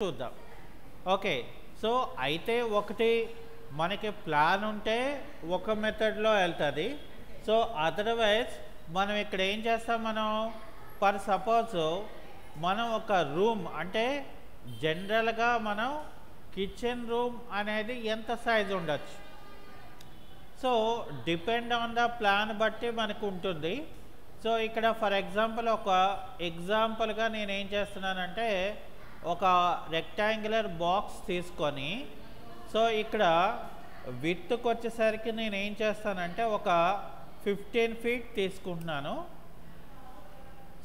చూద్దాం. Okay. So, అయితే ఒకటి మనకి ప్లాన్ ఉంటే ఒక మెథడ్‌లో ఎళ్తది. సో, అదర్‌వైజ్ మనం ఇక్కడ ఏం చేస్తాం ఫర్ సపోజ్ మనం ఒక రూమ్ అంటే జనరల్‌గా మనం కిచెన్ రూమ్ అనేది ఎంత సైజ్ ఉండొచ్చు. So, depend on the plan బట్టి మనకు ఉంటుంది. సో, ఇక్కడ ఫర్ ఎగ్జాంపుల్ ఒక ఎగ్జాంపుల్‌గా నేనేం చేస్తున్నానంటే ఒక రెక్టాంగులర్ బాక్స్ తీసుకొని సో ఇక్కడ విడ్త్‌కి వచ్చేసరికి నేనేం చేస్తానంటే ఒక 15 ఫీట్ తీసుకుంటున్నాను.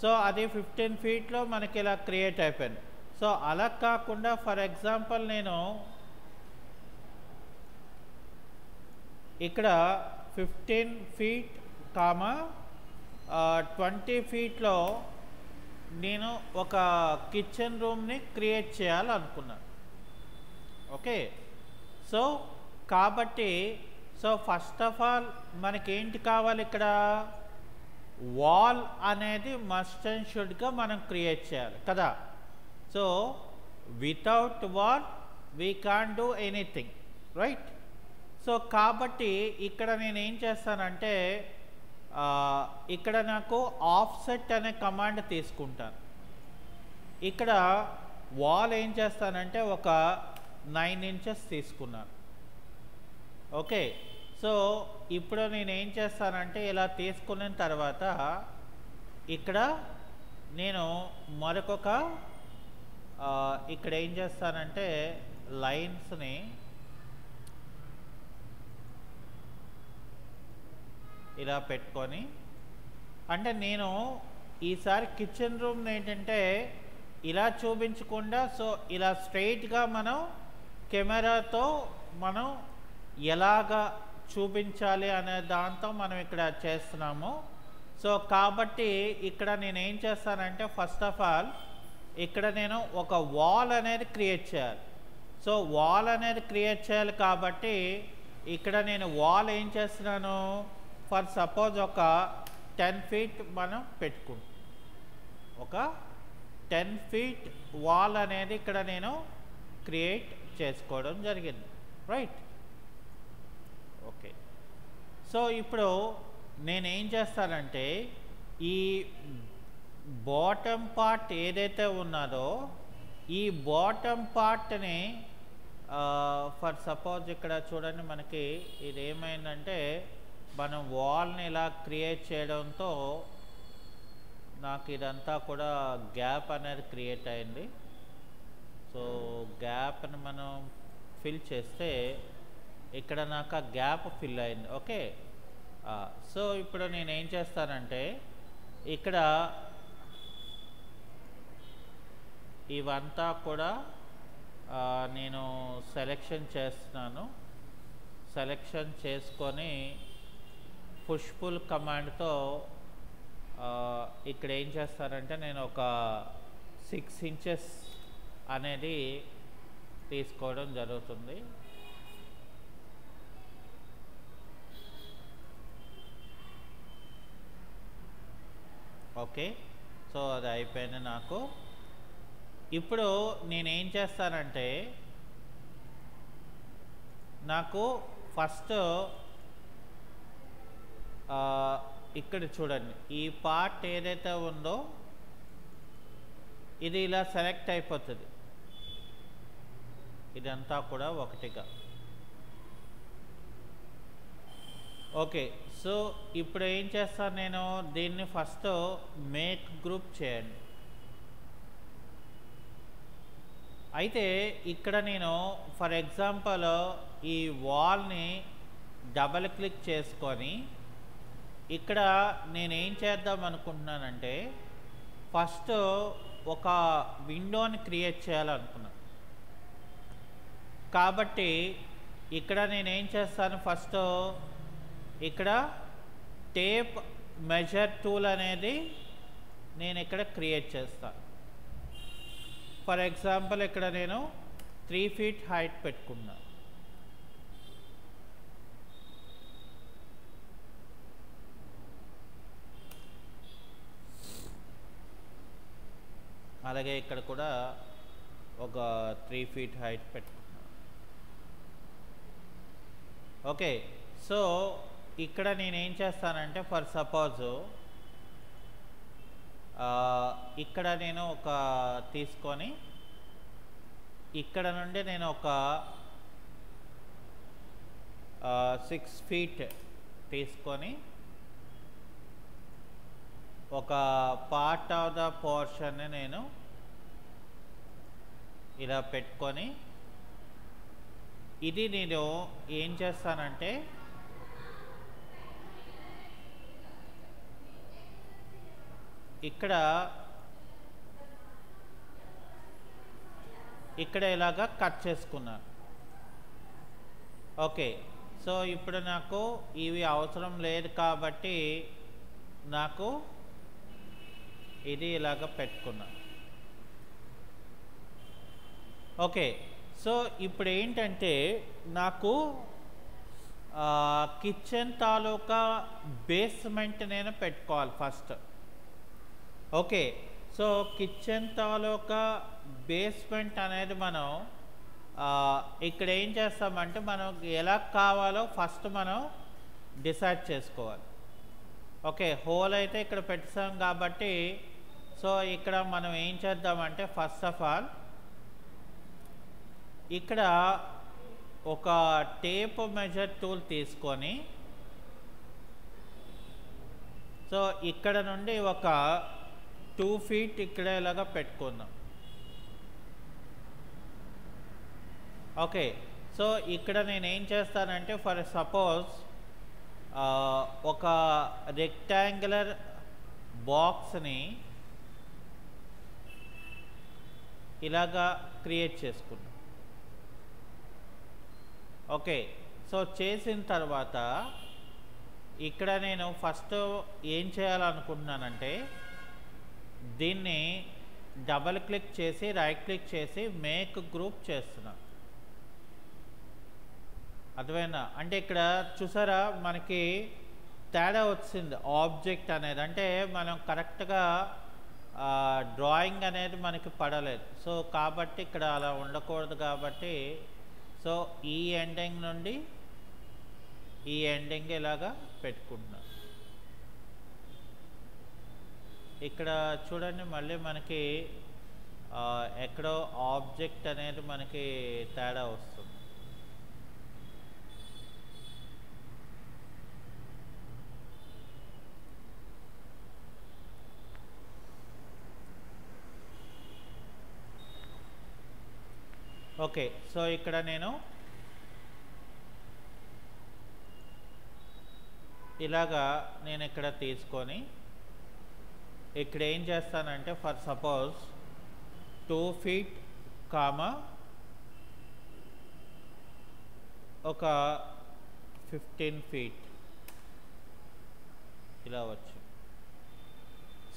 సో అది 15 ఫీట్‌లో మనకి ఇలా క్రియేట్ అయిపోయింది. సో అలా కాకుండా ఫర్ ఎగ్జాంపుల్ నేను ఇక్కడ 15 ఫీట్ 20 ఫీట్‌లో నేను ఒక కిచెన్ రూమ్ని క్రియేట్ చేయాలనుకున్నాను. ఓకే. సో కాబట్టి ఫస్ట్ ఆఫ్ ఆల్ మనకేంటి కావాలి ఇక్కడ వాల్ అనేది మస్ట్ అండ్ షుడ్గా మనం క్రియేట్ చేయాలి కదా. So without wall we can't do anything, right. So కాబట్టి ఇక్కడ నేనేం చేస్తానంటే ఇక్కడ నాకు ఆఫ్సెట్ అనే కమాండ్ తీసుకుంటాను. ఇక్కడ వాల్ ఏం చేస్తానంటే ఒక 9 ఇంచెస్ తీసుకున్నాను. ఓకే. సో ఇప్పుడు నేనేం చేస్తానంటే ఇలా తీసుకున్న తర్వాత ఇక్కడ నేను మరొక ఇక్కడ ఏం చేస్తానంటే లైన్స్ని ఇలా పెట్టుకొని అంటే నేను ఈసారి కిచెన్ రూమ్ ఏంటంటే ఇలా చూపించకుండా సో ఇలా స్ట్రైట్గా మనం కెమెరాతో మనం ఎలాగా చూపించాలి అనే దాంతో మనం ఇక్కడ చేస్తున్నాము. సో కాబట్టి ఇక్కడ నేనేం చేస్తానంటే ఫస్ట్ ఆఫ్ ఆల్ ఇక్కడ నేను ఒక వాల్ అనేది క్రియేట్ చేయాలి. సో వాల్ అనేది క్రియేట్ చేయాలి కాబట్టి ఇక్కడ నేను వాల్ ఏం చేస్తున్నాను ఫర్ సపోజ్ ఒక 10 ఫీట్ మనం పెట్టుకుంటాం. ఒక 10 ఫీట్ వాల్ అనేది ఇక్కడ నేను క్రియేట్ చేసుకోవడం జరిగింది, రైట్. ఓకే. సో ఇప్పుడు నేనేం చేస్తానంటే ఈ బాటమ్ పార్ట్ ఏదైతే ఉన్నదో ఈ బాటమ్ పార్ట్ని ఫర్ సపోజ్ ఇక్కడ చూడండి మనకి ఇది ఏమైందంటే మనం వాల్ని ఇలా క్రియేట్ చేయడంతో నాకు ఇదంతా కూడా గ్యాప్ అనేది క్రియేట్ అయింది. సో గ్యాప్ని మనం ఫిల్ చేస్తే ఇక్కడ నాకు ఆ గ్యాప్ ఫిల్ అయింది. ఓకే. సో ఇప్పుడు నేనేం చేస్తానంటే ఇక్కడ ఇవంతా కూడా నేను సెలెక్షన్ చేస్తున్నాను. సెలెక్షన్ చేసుకొని పుష్ పుల్ కమాండ్తో ఇక్కడ ఏం చేస్తానంటే నేను ఒక 6 ఇంచెస్ అనేది తీసుకోవడం జరుగుతుంది. ఓకే. సో అది అయిపోయింది నాకు. ఇప్పుడు నేనేం చేస్తానంటే నాకు ఫస్ట్ ఇక్కడ చూడండి ఈ పార్ట్ ఏదైతే ఉందో ఇది ఇలా సెలెక్ట్ అయిపోతుంది ఇదంతా కూడా ఒకటిగా. ఓకే. సో ఇప్పుడు ఏం చేస్తాను నేను దీన్ని ఫస్ట్ మేక్ గ్రూప్ చేయండి. అయితే ఇక్కడ నేను ఫర్ ఎగ్జాంపుల్ ఈ వాల్ని డబల్ క్లిక్ చేసుకొని ఇక్కడ నేనేం చేద్దాం అనుకుంటున్నానంటే ఫస్ట్ ఒక విండోని క్రియేట్ చేయాలనుకున్నాను. కాబట్టి ఇక్కడ నేనేం చేస్తాను ఫస్ట్ ఇక్కడ టేప్ మెజర్ టూల్ అనేది నేను ఇక్కడ క్రియేట్ చేస్తాను. ఫర్ ఎగ్జాంపుల్ ఇక్కడ నేను 3 ఫీట్ హైట్ పెట్టుకున్నాను. అలాగే ఇక్కడ కూడా ఒక 3 feet హైట్ పెట్టుకున్నాను. ఓకే, సో ఇక్కడ నేనేం చేస్తానంటే ఫర్ సపోజ్ ఇక్కడ నేను ఒక తీసుకొని ఇక్కడ నుండి నేను ఒక 6 feet తీసుకొని ఒక పార్ట్ ఆఫ్ ద పోర్షన్ని నేను ఇలా పెట్టుకొని ఇది నేను ఏం చేస్తానంటే ఇక్కడ ఇలాగా కట్ చేసుకున్నాను. ఓకే, సో ఇప్పుడు నాకు ఇవి అవసరం లేదు కాబట్టి నాకు ఇది ఇలాగ పెట్టుకున్నా. ఓకే, సో ఇప్పుడు ఏంటంటే నాకు కిచెన్ తాలూకా బేస్మెంట్ నేను పెట్టుకోవాలి ఫస్ట్. ఓకే, సో కిచెన్ తాలూకా బేస్మెంట్ అనేది మనం ఇక్కడ ఏం చేస్తామంటే మనం ఎలా కావాలో ఫస్ట్ మనం డిసైడ్ చేసుకోవాలి. ఓకే, హోల్ అయితే ఇక్కడ పెట్టాం కాబట్టి సో ఇక్కడ మనం ఏం చేద్దామంటే ఫస్ట్ ఆఫ్ ఆల్ ఇక్కడ ఒక టేప్ మెజర్ టూల్ తీసుకొని సో ఇక్కడ నుండి ఒక 2 feet ఇక్కడ ఇలాగా పెట్టుకుందాం. ఓకే, సో ఇక్కడ నేనేం చేస్తానంటే ఫర్ సపోజ్ ఒక రెక్టాంగులర్ బాక్స్ని ఇలాగా క్రియేట్ చేసుకున్నాం. ఓకే, సో చేసిన తర్వాత ఇక్కడ నేను ఫస్ట్ ఏం చేయాలనుకుంటున్నానంటే దీన్ని డబల్ క్లిక్ చేసి రైట్ క్లిక్ చేసి మేక్ గ్రూప్ చేస్తున్నా. అర్థమైందా? అంటే ఇక్కడ చూసారా మనకి తేడా వచ్చింది ఆబ్జెక్ట్ అనేది, అంటే మనం కరెక్ట్గా డ్రాయింగ్ అనేది మనకి పడలేదు. సో కాబట్టి ఇక్కడ అలా ఉండకూడదు కాబట్టి సో ఈ ఎండింగ్ నుండి ఈ ఎండింగ్ ఇలాగా పెట్టుకుంటున్నాను. ఇక్కడ చూడండి మళ్ళీ మనకి ఎక్కడో ఆబ్జెక్ట్ అనేది మనకి తేడా వస్తుంది. ఓకే, సో ఇక్కడ నేను ఇలాగా నేను ఇక్కడ తీసుకొని ఇక్కడ ఏం చేస్తానంటే ఫర్ సపోజ్ 2 feet ఒక 15 feet ఇలా వచ్చు.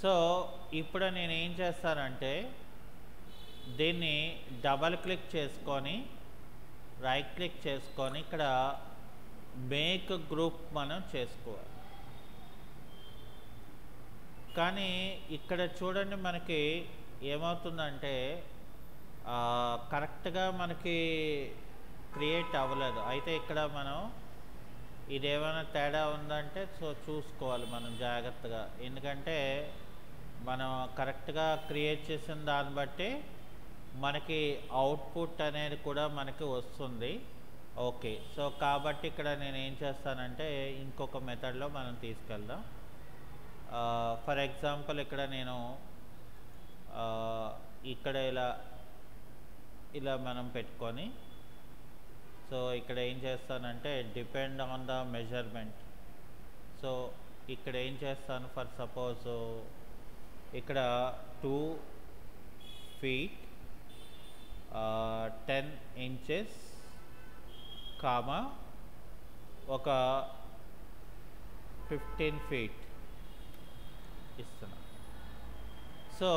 సో ఇప్పుడు నేను ఏం చేస్తానంటే దీన్ని డబల్ క్లిక్ చేసుకొని రైట్ క్లిక్ చేసుకొని ఇక్కడ మేక్ గ్రూప్ మనం చేసుకోవాలి. కానీ ఇక్కడ చూడండి మనకి ఏమవుతుందంటే కరెక్ట్గా మనకి క్రియేట్ అవ్వలేదు. అయితే ఇక్కడ మనం ఇదేమైనా తేడా ఉందంటే సో చూసుకోవాలి మనం జాగ్రత్తగా, ఎందుకంటే మనం కరెక్ట్గా క్రియేట్ చేసిన దాన్ని బట్టి మనకి అవుట్పుట్ అనేది కూడా మనకి వస్తుంది. ఓకే, సో కాబట్టి ఇక్కడ నేను ఏం చేస్తానంటే ఇంకొక మెథడ్లో మనం తీసుకెళ్దాం. ఫర్ ఎగ్జాంపుల్ ఇక్కడ నేను ఇక్కడ ఇలా మనం పెట్టుకొని సో ఇక్కడ ఏం చేస్తానంటే depend on the measurement. So ఇక్కడ ఏం చేస్తాను ఫర్ సపోజ్ ఇక్కడ 2 feet 10 inches ఒక 15 feet ఇస్తున్నా. సో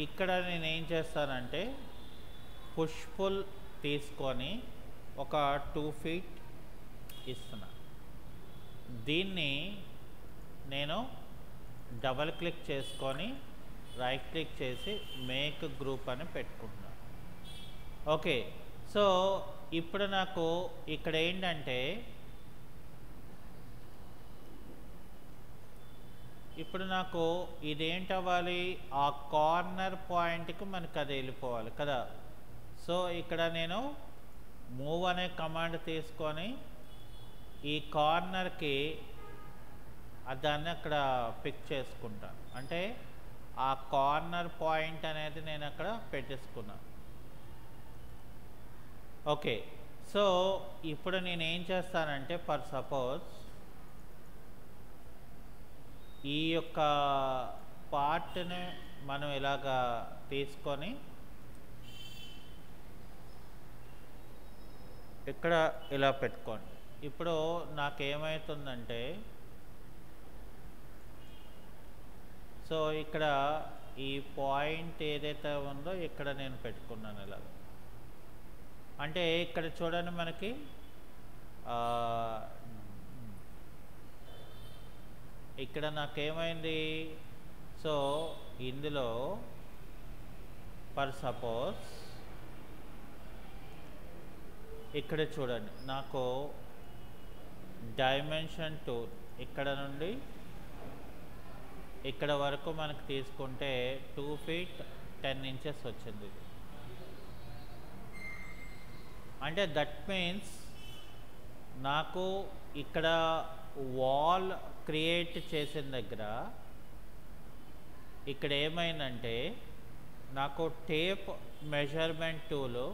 ఇక్కడ నేను ఏం చేస్తానంటే పుష్ పుల్ తీసుకొని ఒక 2 feet ఇస్తున్నా. దీన్ని నేను డబల్ క్లిక్ చేసుకొని రైట్ క్లిక్ చేసి మేక్ గ్రూప్ అని పెట్టుకుంటున్నాను. ఓకే. సో ఇప్పుడు నాకు ఇక్కడ ఏంటంటే ఇప్పుడు నాకు ఇదేంటవ్వాలి, ఆ కార్నర్ పాయింట్కి మనకు అది వెళ్ళిపోవాలి కదా. సో ఇక్కడ నేను మూవ్ అనే కమాండ్ తీసుకొని ఈ కార్నర్కి దాన్ని అక్కడ పిక్ చేసుకుంటాను. అంటే ఆ కార్నర్ పాయింట్ అనేది నేను అక్కడ పెట్టేసుకున్నాను. ఓకే. సో ఇప్పుడు నేను ఏం చేస్తానంటే ఫర్ సపోజ్ ఈ యొక్క పార్ట్ని మనం ఇలాగా తీసుకొని ఇక్కడ ఇలా పెట్టుకోండి. ఇప్పుడు నాకేమవుతుందంటే సో ఇక్కడ ఈ పాయింట్ ఏదైతే ఉందో ఇక్కడ నేను పెట్టుకున్నాను ఇలా. అంటే ఇక్కడ చూడండి మనకి ఇక్కడ నాకేమైంది, సో ఇందులో ఫర్ సపోజ్ ఇక్కడ చూడండి నాకు డైమెన్షన్ 2 ఇక్కడ నుండి ఇక్కడ వరకు మనకు తీసుకుంటే 2 feet 10 inches వచ్చింది. అంటే దట్ మీన్స్ నాకు ఇక్కడ వాల్ క్రియేట్ చేసిన దగ్గర ఇక్కడ ఏమైందంటే నాకు టేప్ మెజర్మెంట్ టూలు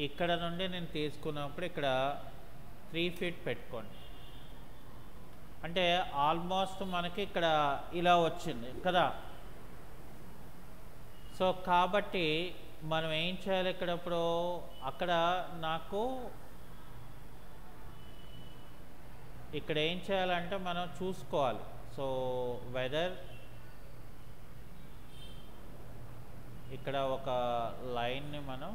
ఇక్కడ నుండి నేను తీసుకున్నప్పుడు ఇక్కడ 3 feet పెట్టుకోండి. అంటే ఆల్మోస్ట్ మనకి ఇక్కడ ఇలా వచ్చింది కదా. సో కాబట్టి మనం ఏం చేయాలి ఇక్కడ, ఇప్పుడు అక్కడ నాకు ఇక్కడ ఏం చేయాలంటే మనం చూసుకోవాలి. సో వెదర్ ఇక్కడ ఒక లైన్ని మనం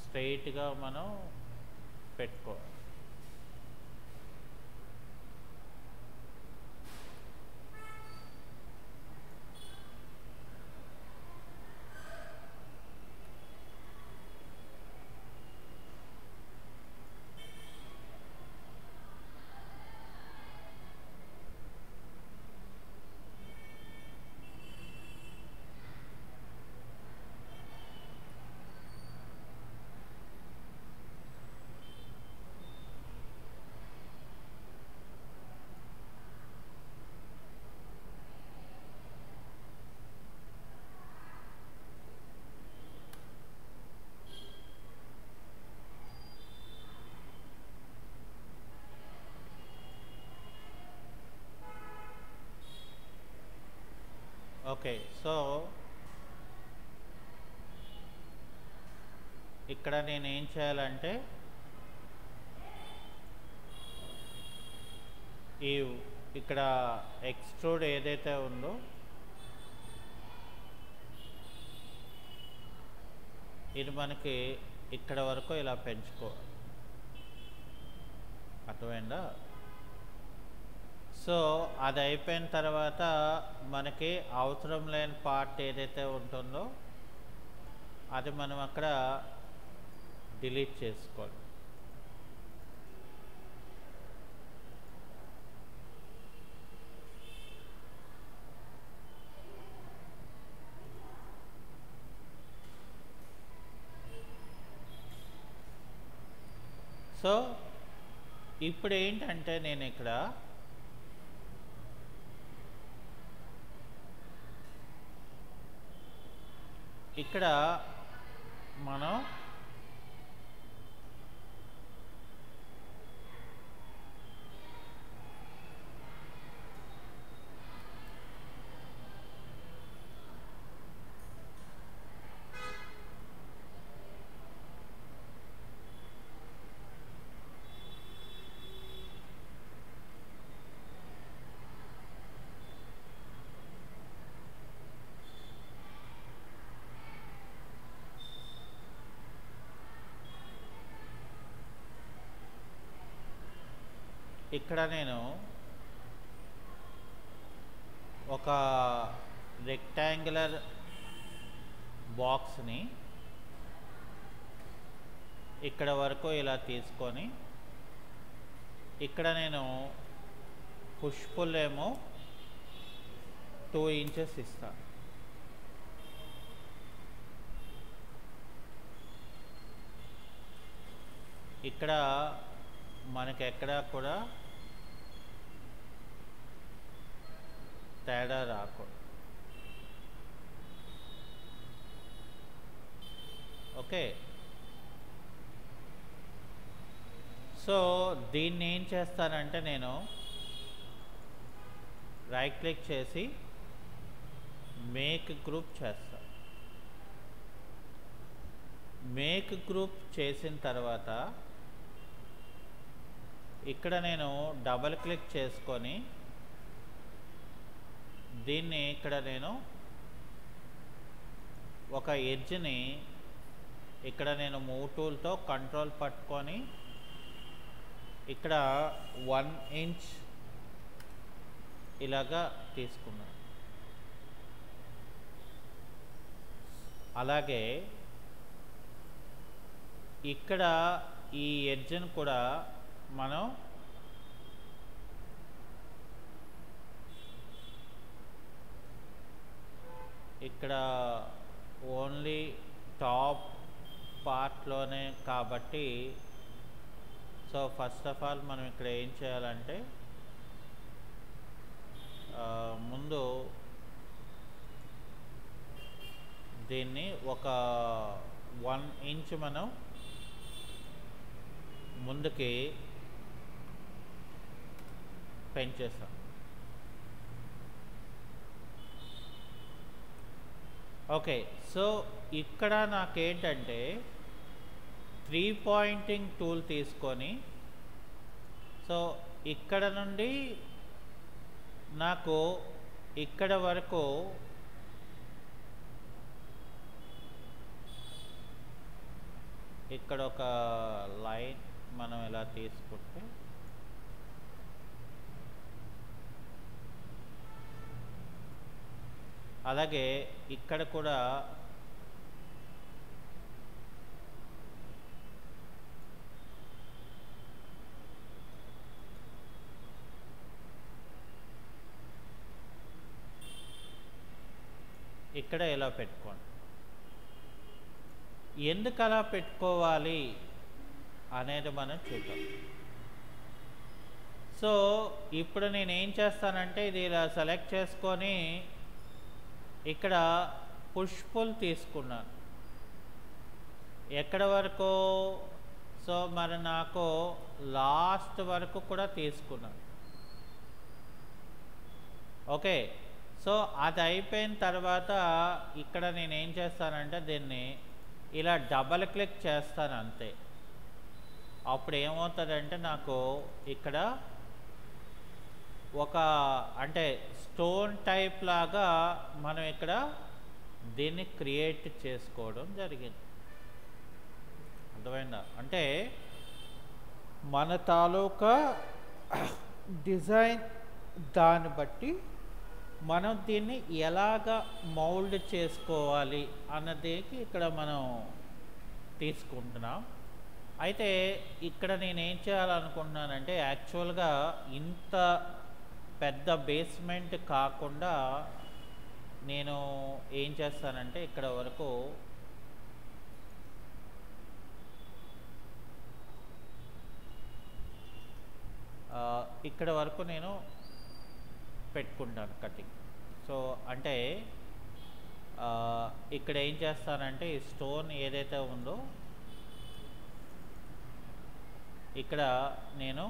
స్ట్రైట్గా మనం పెట్టుకోవాలి. ఓకే. సో ఇక్కడ నేను ఏం చేయాలంటే ఇక్కడ ఎక్స్ట్రూడ్ ఏదైతే ఉందో ఇది మనకి ఇక్కడ వరకు ఇలా పెంచుకోవాలి. అర్థమైందా? సో అది అయిపోయిన తర్వాత మనకి అవసరం లేని పార్ట్ ఏదైతే ఉంటుందో అది మనం అక్కడ డిలీట్ చేసుకోవాలి. సో ఇప్పుడు ఏంటంటే నేను ఇక్కడ మనం ఇక్కడ నేను ఒక రెక్టాంగులర్ బాక్స్ని ఇక్కడ వరకు ఇలా తీసుకొని ఇక్కడ నేను పుష్ పుల్ ఏమో 2 ఇంచెస్ ఇస్తాను. ఇక్కడ మనకి ఎక్కడా కూడా తేడా రాకూడదు. ఓకే, సో దీన్ని ఏం చేస్తానంటే నేను రైట్ క్లిక్ చేసి మేక్ గ్రూప్ చేస్తాను. మేక్ గ్రూప్ చేసిన తర్వాత ఇక్కడ నేను డబల్ క్లిక్ చేసుకొని దీన్ని ఇక్కడ నేను ఒక ఎడ్జ్ని ఇక్కడ నేను మూవ్ టూల్తో కంట్రోల్ పట్టుకొని ఇక్కడ 1 ఇంచ్ ఇలాగా తీసుకున్నాను. అలాగే ఇక్కడ ఈ ఎడ్జ్ని కూడా మనం ఇక్కడ ఓన్లీ టాప్ పార్ట్లోనే కాబట్టి సో ఫస్ట్ ఆఫ్ ఆల్ మనం ఇక్కడ ఏం చేయాలంటే ముందు దీన్ని ఒక 1 ఇంచ్ మనం ముందుకి పెంచేస్తాం. ఓకే, సో ఇక్కడ నాకేంటంటే 3 పాయింటింగ్ టూల్ తీసుకొని సో ఇక్కడ నుండి నాకు ఇక్కడ వరకు ఇక్కడ ఒక లైన్ మనం ఇలా తీసుకుంటే అలాగే ఇక్కడ కూడా ఇక్కడ ఎలా పెట్టుకోండి. ఎందుకు అలా పెట్టుకోవాలి అనేది మనం చూద్దాం. సో ఇప్పుడు నేను ఏం చేస్తానంటే ఇది ఇలా సెలెక్ట్ చేసుకొని ఇక్కడ పుష్ పుల్ తీసుకున్నాను. ఎక్కడ వరకు? సో మరి నాకు లాస్ట్ వరకు కూడా తీసుకున్నాను. ఓకే, సో అది అయిపోయిన తర్వాత ఇక్కడ నేను ఏం చేస్తానంటే దీన్ని ఇలా డబల్ క్లిక్ చేస్తాను అంతే. అప్పుడు ఏమవుతుందంటే నాకు ఇక్కడ ఒక అంటే స్టోన్ టైప్ లాగా మనం ఇక్కడ దీన్ని క్రియేట్ చేసుకోవడం జరిగింది. అర్థమైందా? అంటే మన తాలూకా డిజైన్ దాన్ని బట్టి మనం దీన్ని ఎలాగ మౌల్డ్ చేసుకోవాలి అన్నదేకి ఇక్కడ మనం తీసుకుంటున్నాం. అయితే ఇక్కడ నేనేం చేయాలనుకుంటున్నానంటే యాక్చువల్గా ఇంత పెద్ద బేస్మెంట్ కాకుండా నేను ఏం చేస్తానంటే ఇక్కడ వరకు ఇక్కడ వరకు నేను పెట్టుకుంటాను కటింగ్. సో అంటే ఇక్కడ ఏం చేస్తానంటే ఈ స్టోన్ ఏదైతే ఉందో ఇక్కడ నేను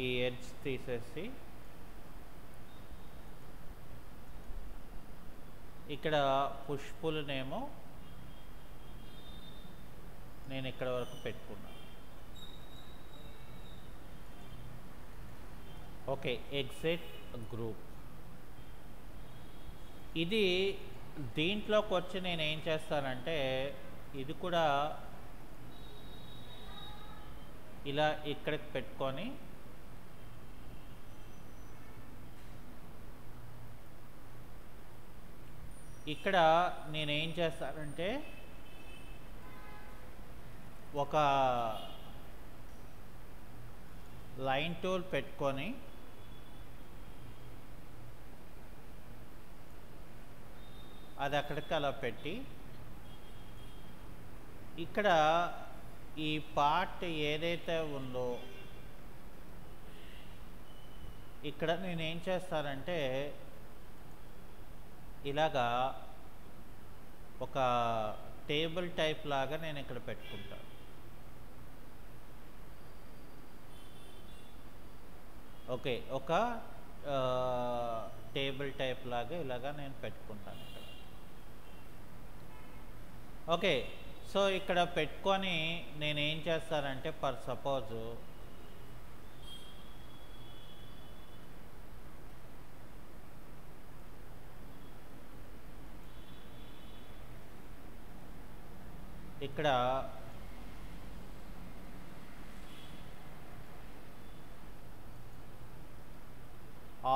ఈ ఎడ్జ్ తీసేసి ఇక్కడ పుష్ పుల్నేమో నేను ఇక్కడ వరకు పెట్టుకున్నాను. Okay, exit group. ఇది దీంట్లోకి వచ్చి నేను ఏం చేస్తానంటే ఇది కూడా ఇలా ఇక్కడికి పెట్టుకొని ఇక్కడ నేనేం చేస్తానంటే ఒక లైన్ టూల్ పెట్టుకొని అది అక్కడికి అలా పెట్టి ఇక్కడ ఈ పార్ట్ ఏదైతే ఉందో ఇక్కడ నేనేం చేస్తానంటే ఇలాగా ఒక టేబుల్ టైప్ లాగా నేను ఇక్కడ పెట్టుకుంటాను. ఓకే, ఒక టేబుల్ టైప్ లాగా ఇలాగా నేను పెట్టుకుంటాను ఇక్కడ. ఓకే, సో ఇక్కడ పెట్టుకొని నేనేం చేస్తానంటే ఫర్ సపోజ్ ఇక్కడ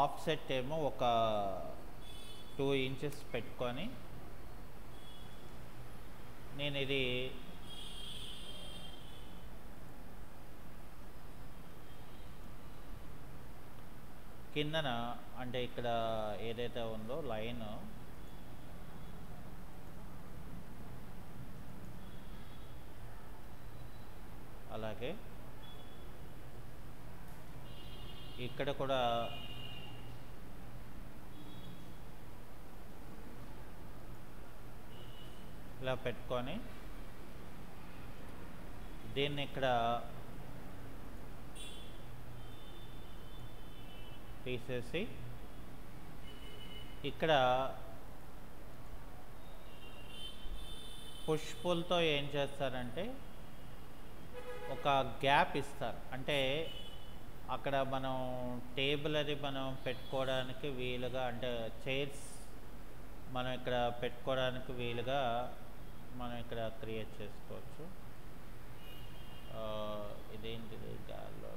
ఆఫ్సెట్ ఏమో ఒక 2 ఇంచెస్ పెట్టుకొని నేను ఇది కిందన అంటే ఇక్కడ ఏదైతే ఉందో లైన్ అలాగే ఇక్కడ కూడా ఇలా పెట్టుకొని దీన్ని ఇక్కడ తీసేసి ఇక్కడ పుష్ పుల్తో ఏం చేస్తారంటే ఒక గ్యాప్ ఇస్తారు. అంటే అక్కడ మనం టేబుల్ అది మనం పెట్టుకోవడానికి వీలుగా, అంటే చైర్స్ మనం ఇక్కడ పెట్టుకోవడానికి వీలుగా మనం ఇక్కడ క్రియేట్ చేసుకోవచ్చు. ఇదేంటిది గాల్లో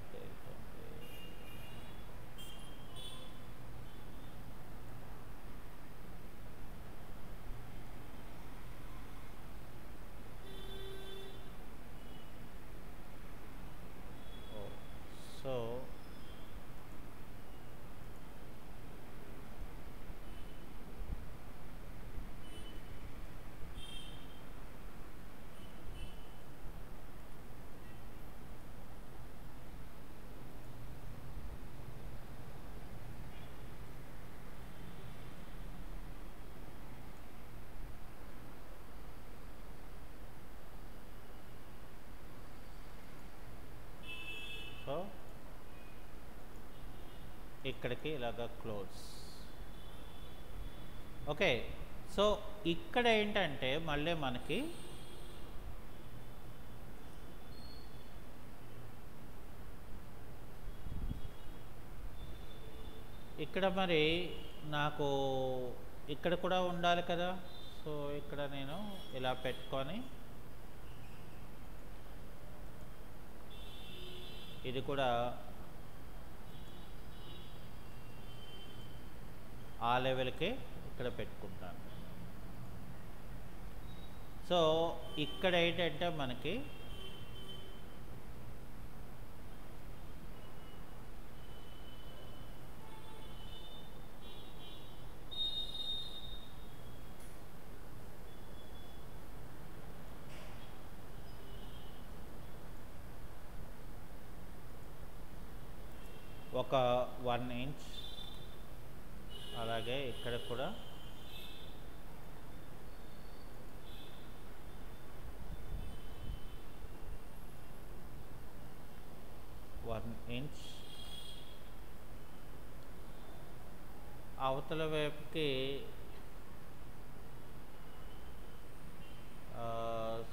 సో ఇక్కడికి ఇలాగా క్లోజ్. ఓకే, సో ఇక్కడ ఏంటంటే మళ్ళీ మనకి ఇక్కడ మరి నాకు ఇక్కడ కూడా ఉండాలి కదా. సో ఇక్కడ నేను ఇలా పెట్టుకొని ఇది కూడా ఆ లెవెల్కే ఇక్కడ పెట్టుకుంటాను. సో ఇక్కడ ఏంటంటే మనకి ఒక 1 ఇంచ్, అలాగే ఇక్కడ కూడా ఇంచ్, అవతల వైపుకి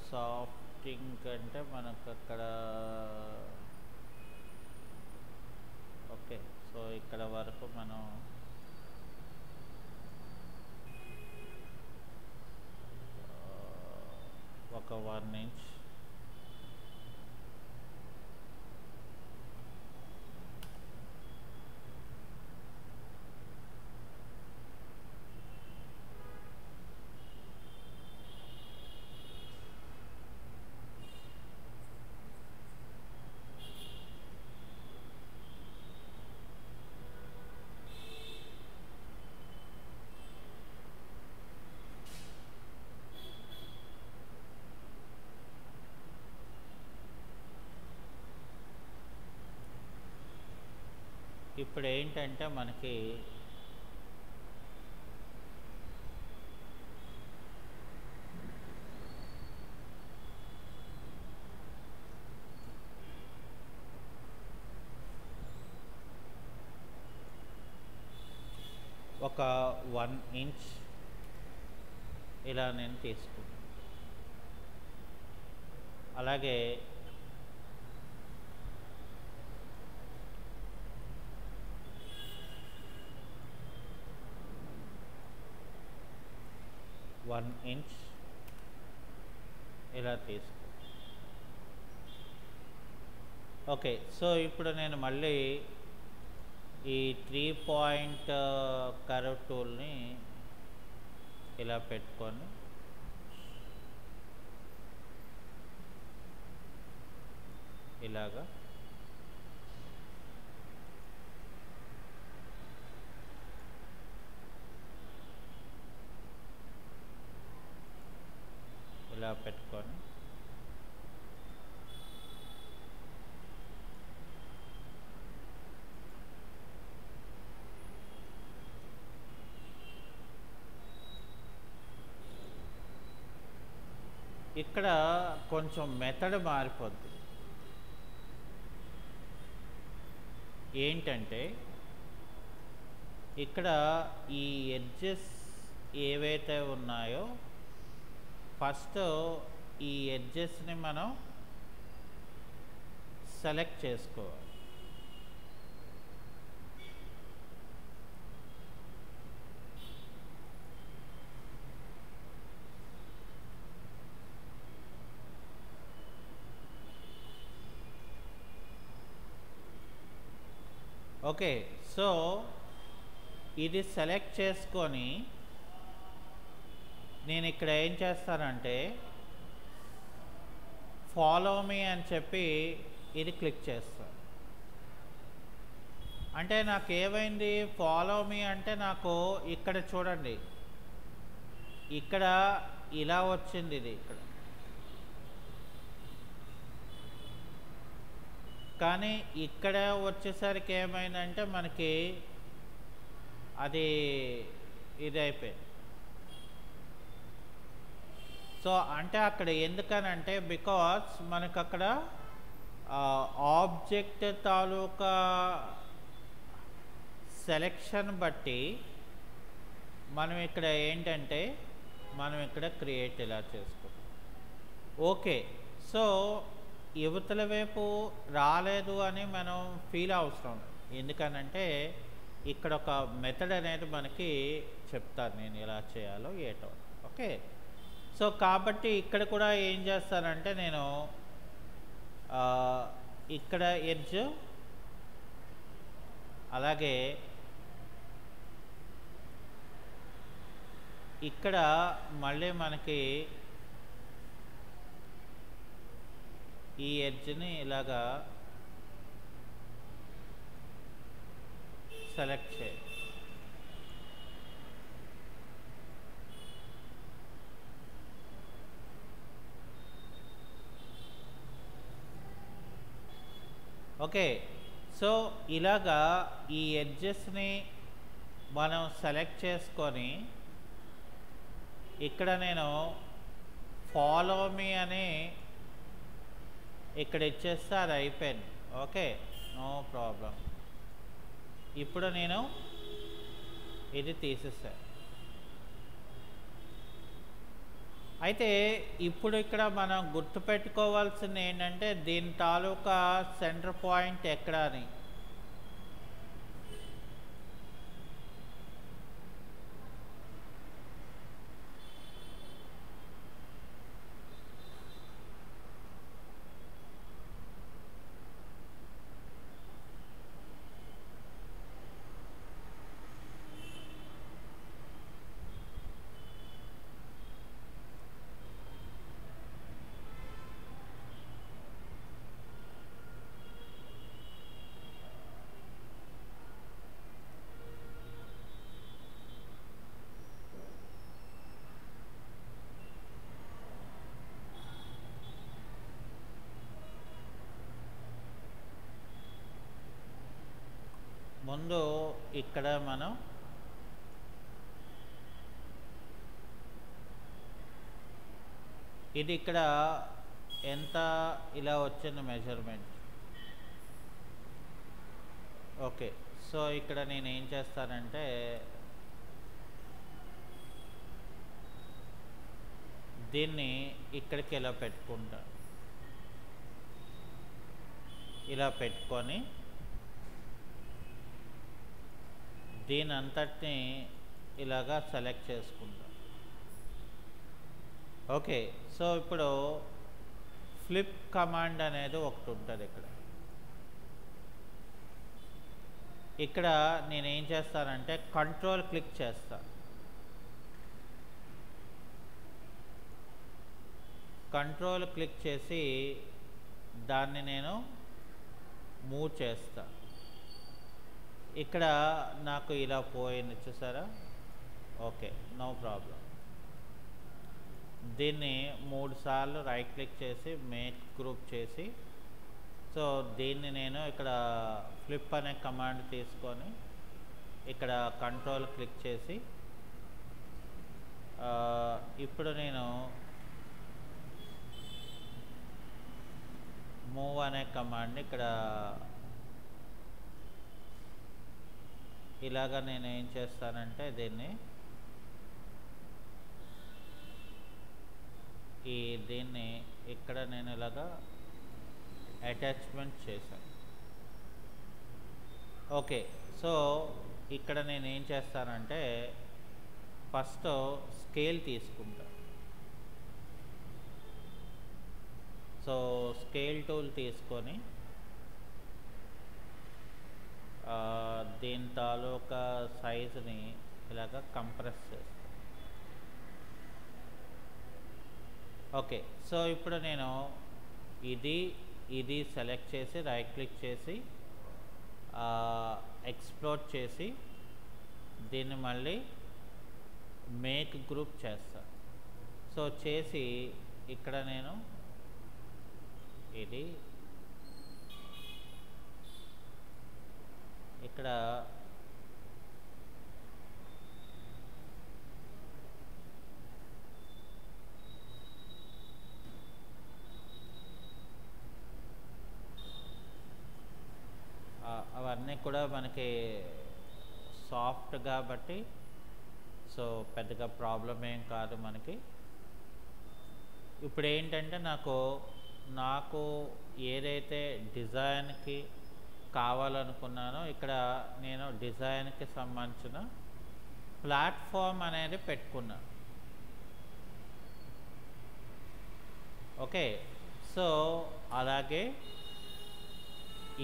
సాఫ్టింగ్ అంటే మనకు అక్కడ ఓకే. సో ఇక్కడ వరకు మనం ఒక 1 ఇంచ్ ఇప్పుడు ఏంటంటే మనకి ఒక 1 ఇంచ్ ఇలా నేను తీసుకుంటాను. అలాగే వన్ ఇంచ్ ఇలా తీసుకో. ఓకే, సో ఇప్పుడు నేను మళ్ళీ ఈ 3 పాయింట్ కర్వ్ టూల్ని ఇలా పెట్టుకొని ఇలాగా ఇలా పెట్టుకొని ఇక్కడ కొంచెం మెథడ్ మారిపోద్ది. ఏంటంటే ఇక్కడ ఈ ఎడ్జెస్ ఏవైతే ఉన్నాయో ఫస్ట్ ఈ ఎడ్జెస్ని మనం సెలెక్ట్ చేసుకోవాలి. ఓకే, సో ఇది సెలెక్ట్ చేసుకొని నేను ఇక్కడ ఏం చేస్తానంటే ఫాలో మీ అని చెప్పి ఇది క్లిక్ చేస్తాను. అంటే నాకు ఏమైంది, ఫాలో మీ అంటే నాకు ఇక్కడ చూడండి, ఇక్కడ ఇలా వచ్చింది, ఇది ఇక్కడ. కానీ ఇక్కడ వచ్చేసరికి ఏమైందంటే మనకి అది ఇది అయిపోయింది. సో అంటే అక్కడ ఎందుకనంటే బికాస్ మనకు అక్కడ ఆబ్జెక్ట్ తాలూకా సెలెక్షన్ బట్టి మనం ఇక్కడ ఏంటంటే మనం ఇక్కడ క్రియేట్ ఇలా చేసుకుంటాం. ఓకే, సో యువతల వైపు రాలేదు అని మనం ఫీల్ అవసరం, ఎందుకనంటే ఇక్కడ ఒక మెథడ్ అనేది మనకి చెప్తాను నేను ఎలా చేయాలో ఏటో. ఓకే, సో కాబట్టి ఇక్కడ కూడా ఏం చేస్తానంటే నేను ఇక్కడ ఎడ్జ్, అలాగే ఇక్కడ మళ్ళీ మనకి ఈ ఎడ్జ్ని ఇలాగా సెలెక్ట్ చేయాలి. ఓకే, సో ఇలాగా ఈ ఎడ్జెస్ని మనం సెలెక్ట్ చేసుకొని ఇక్కడ నేను ఫాలో మీ అని ఇక్కడ ఇచ్చేస్తే అది అయిపోయింది. Okay, no problem. ఇప్పుడు నేను ఇది తీసేసాను. అయితే ఇప్పుడు ఇక్కడ మనం గుర్తుపెట్టుకోవాల్సింది ఏంటంటే దీని తాలూకా సెంటర్ పాయింట్ ఎక్కడ అని. ముందు ఇక్కడ మనం ఇది ఇక్కడ ఎంత ఇలా వచ్చింది మెజర్మెంట్. ఓకే, సో ఇక్కడ నేను ఏం చేస్తానంటే దీన్ని ఇక్కడికి ఇలా పెట్టుకుంటా. ఇలా పెట్టుకొని దీని అంతటిని ఇలాగా సెలెక్ట్ చేసుకుంటా. ఓకే, సో ఇప్పుడు ఫ్లిప్ కమాండ్ అనేది ఒకటి ఉంటుంది ఇక్కడ. ఇక్కడ నేనేం చేస్తానంటే కంట్రోల్ క్లిక్ చేస్తా. కంట్రోల్ క్లిక్ చేసి దాన్ని నేను మూవ్ చేస్తా. ఇక్కడ నాకు ఇలా పోయింది చూసారా. Okay, no problem. దీన్ని 3 సార్లు రైట్ క్లిక్ చేసి మేక్ గ్రూప్ చేసి, సో దీన్ని నేను ఇక్కడ ఫ్లిప్ అనే కమాండ్ తీసుకొని ఇక్కడ కంట్రోల్ క్లిక్ చేసి ఇప్పుడు నేను మూవ్ అనే కమాండ్ని ఇక్కడ ఇలాగా నేను ఏం చేస్తానంటే దీన్ని ఇక్కడ నేను ఇలాగా అటాచ్మెంట్ చేశాను. ఓకే, సో ఇక్కడ నేను ఏం చేస్తానంటే ఫస్ట్ స్కేల్ తీసుకుంటా. సో స్కేల్ టూల్ తీసుకొని దీని తాలూకా సైజుని ఇలాగా కంప్రెస్ చేస్తాను. ఓకే, సో ఇప్పుడు నేను ఇది సెలెక్ట్ చేసి రైట్ క్లిక్ చేసి ఎక్స్ప్లోర్ చేసి దీన్ని మళ్ళీ మేక్ గ్రూప్ చేస్తా. సో చేసి ఇక్కడ నేను ఇక్కడ అవన్నీ కూడా మనకి సాఫ్ట్ కాబట్టి సో పెద్దగా ప్రాబ్లం ఏం కాదు మనకి. ఇప్పుడు ఏంటంటే నాకు ఏదైతే డిజైన్కి కావాలనుకున్నానో ఇక్కడ నేను డిజైన్కి సంబంధించిన ప్లాట్ఫామ్ అనేది పెట్టుకున్నా. ఓకే, సో అలాగే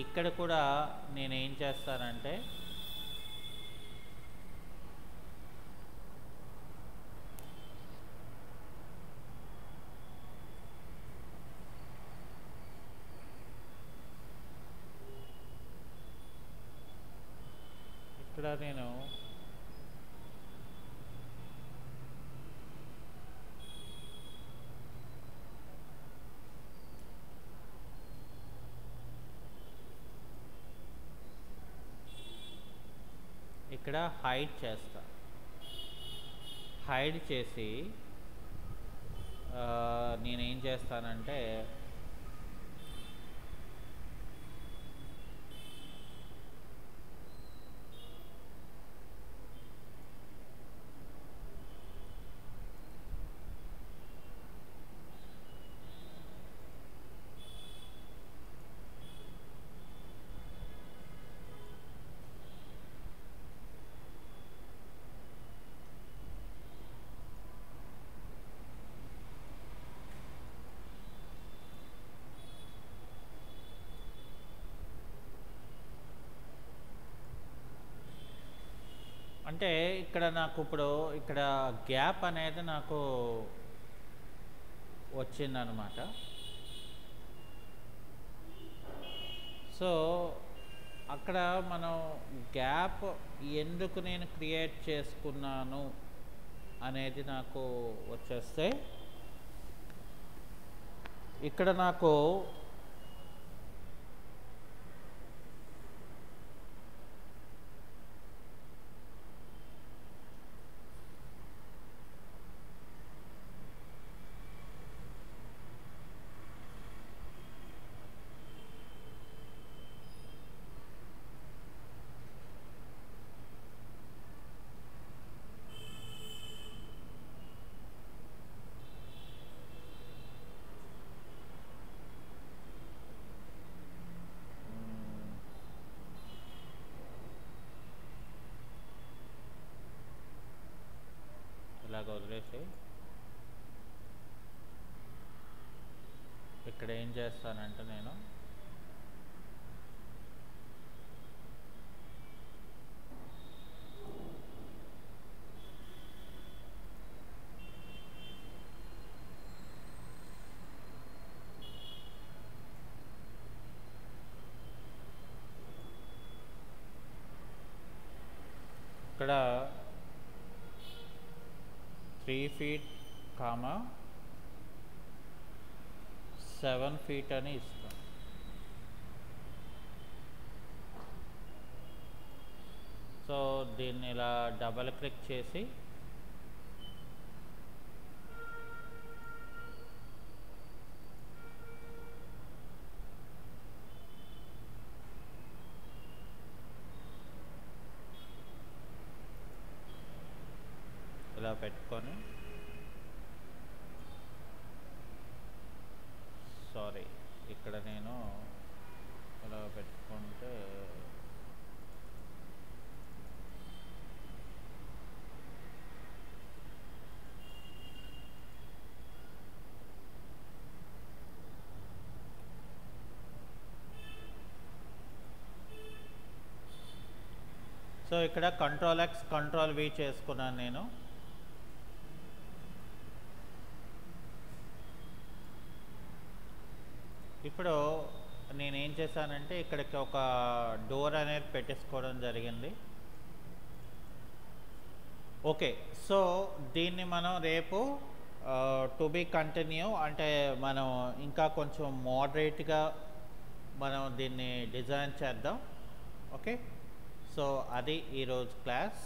ఇక్కడ కూడా నేనేం చేస్తానంటే ఇక్కడ నేను ఇక్కడ హైడ్ చేస్తా. హైడ్ చేసి నేనేం చేస్తానంటే అంటే ఇక్కడ నాకు ఇప్పుడు ఇక్కడ గ్యాప్ అనేది నాకు వచ్చిందనమాట. సో అక్కడ మనం గ్యాప్ ఎందుకు నేను క్రియేట్ చేసుకున్నాను అనేది నాకు వచ్చేస్తే ఇక్కడ నాకు అలాగ వదిలేసి ఇక్కడ ఏం చేస్తానంటే నేను ఇక్కడ 3 feet, 7 feet అని ఇస్తాం. సో దీన్ని ఇలా డబల్ క్లిక్ చేసి ఇలా పెట్టుకొని సారీ ఇక్కడ నేను ఇలా పెట్టుకుంటే సో ఇక్కడ Ctrl X Ctrl V చేసుకున్నాను నేను. ఇప్పుడు నేనేం చేశానంటే ఇక్కడికి ఒక డోర్ అనేది పెట్టేసుకోవడం జరిగింది. ఓకే, సో దీన్ని మనం రేపు టు బీ కంటిన్యూ అంటే మనం ఇంకా కొంచెం మోడరేట్గా మనం దీన్ని డిజైన్ చేద్దాం. ఓకే, సో అది ఈరోజు క్లాస్.